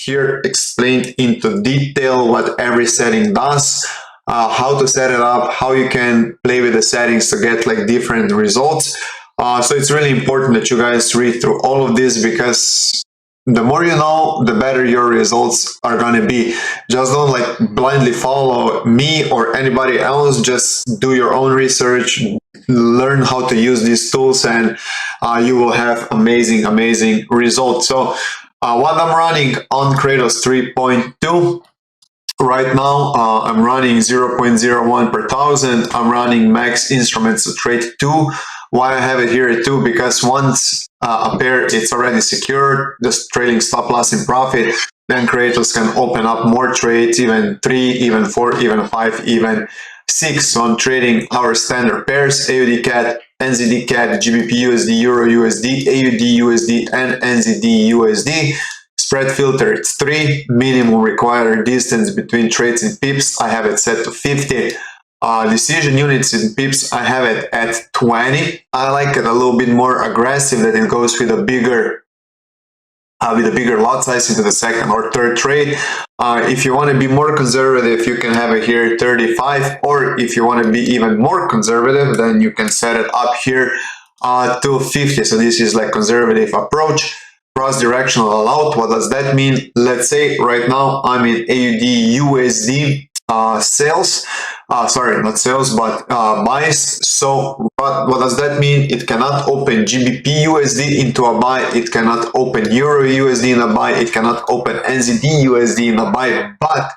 here explained into detail what every setting does, how to set it up, how you can play with the settings to get like different results. So it's really important that you guys read through all of this, because the more you know, the better your results are going to be. Just don't like blindly follow me or anybody else. Just do your own research, learn how to use these tools, and you will have amazing results. So what I'm running on Kraitos 3.2 right now, I'm running 0.01 per thousand. I'm running max instruments to trade 2. Why I have it here at 2? Because once a pair it's already secured, just trailing stop loss in profit, then Kraitos can open up more trades, even 3, even 4, even 5, even 6. So I'm trading our standard pairs: AUD CAD, NZD CAD, GBP USD, Euro USD, AUD USD, and NZD USD. Spread filter, it's 3. Minimum required distance between trades in pips, I have it set to 50. Decision units in pips, I have it at 20. I like it a little bit more aggressive, that it goes with a bigger lot size into the second or third trade. If you want to be more conservative, you can have it here 35, or if you want to be even more conservative, then you can set it up here to 50. So this is like conservative approach. Cross directional allowed. What does that mean? Let's say right now I'm in AUD USD sales, sorry, not sales, but buys. So what does that mean? It cannot open GBP USD into a buy, it cannot open Euro USD in a buy, it cannot open NZD USD in a buy. But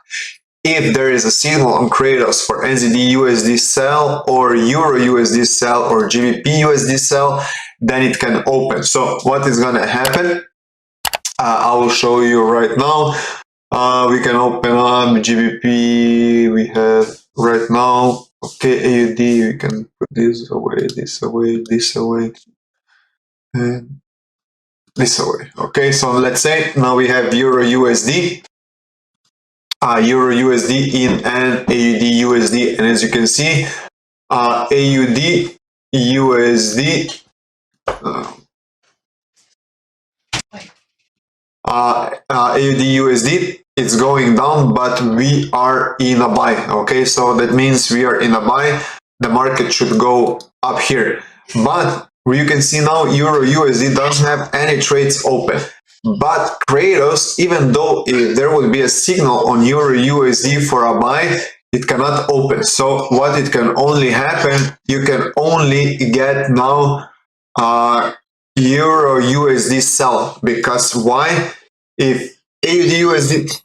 if there is a signal on Kraitos for NZD USD sell, or Euro USD sell, or GBP USD sell, then it can open. So what is going to happen? I will show you right now. We can open up GBP. We have right now, okay, AUD, we can put this away, this away, this away, and this away. Okay, so let's say now we have Euro USD, Euro USD in, and AUD USD, and as you can see, AUD USD, AUD USD, it's going down, but we are in a buy. Okay, so that means we are in a buy. The market should go up here, but you can see now Euro USD doesn't have any trades open. But Kraitos, even though if there would be a signal on Euro USD for a buy, it cannot open. So what it can only happen, you can only get now Euro USD sell. Because why? If AUD USD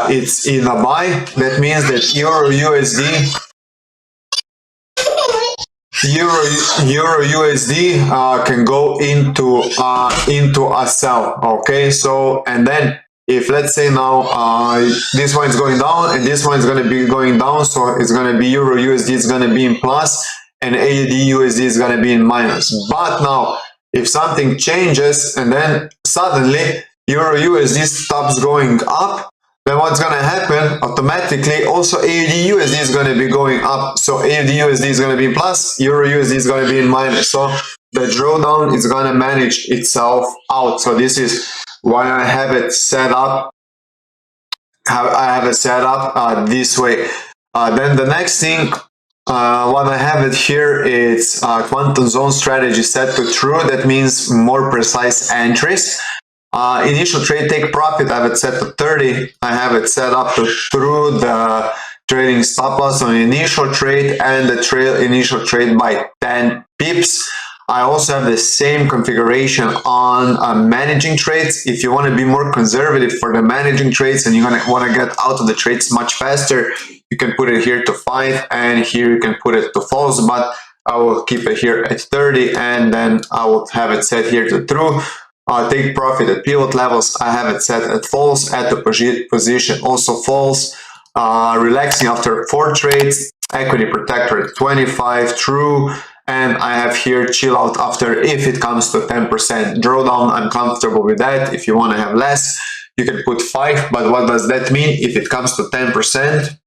it's in a buy, that means that Euro USD can go into a sell. Okay, so and then if let's say now this one is going down and this one is going to be going down, so it's going to be Euro USD is going to be in plus and AUD USD is going to be in minus. But now if something changes and then suddenly Euro USD stops going up, then what's going to happen? Automatically also AUD USD is going to be going up. So AUD USD is going to be in plus, Euro USD is going to be in minus. So the drawdown is going to manage itself out. So this is why I have it set up. I have it set up this way. Then the next thing, what I have it here is quantum zone strategy set to true. That means more precise entries. Initial trade take profit, I have it set to 30. I have it set up to through the trading stop loss on initial trade and the trail initial trade by 10 pips. I also have the same configuration on managing trades. If you want to be more conservative for the managing trades and you're going to want to get out of the trades much faster, you can put it here to 5 and here you can put it to false, but I will keep it here at 30 and then I will have it set here to true. Take profit at pivot levels, I have it set at false, at the position also false. Relaxing after 4 trades, equity protector at 25, true. And I have here chill out after if it comes to 10% drawdown. I'm comfortable with that. If you want to have less, you can put 5. But what does that mean? If it comes to 10%,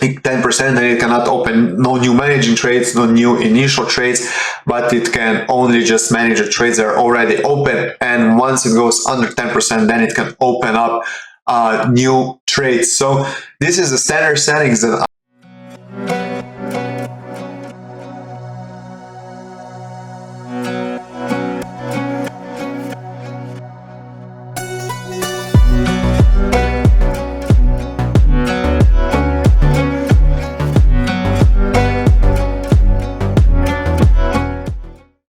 then it cannot open no new managing trades, no new initial trades, but it can only just manage the trades that are already open. And once it goes under 10%, then it can open up new trades. So this is the standard settings that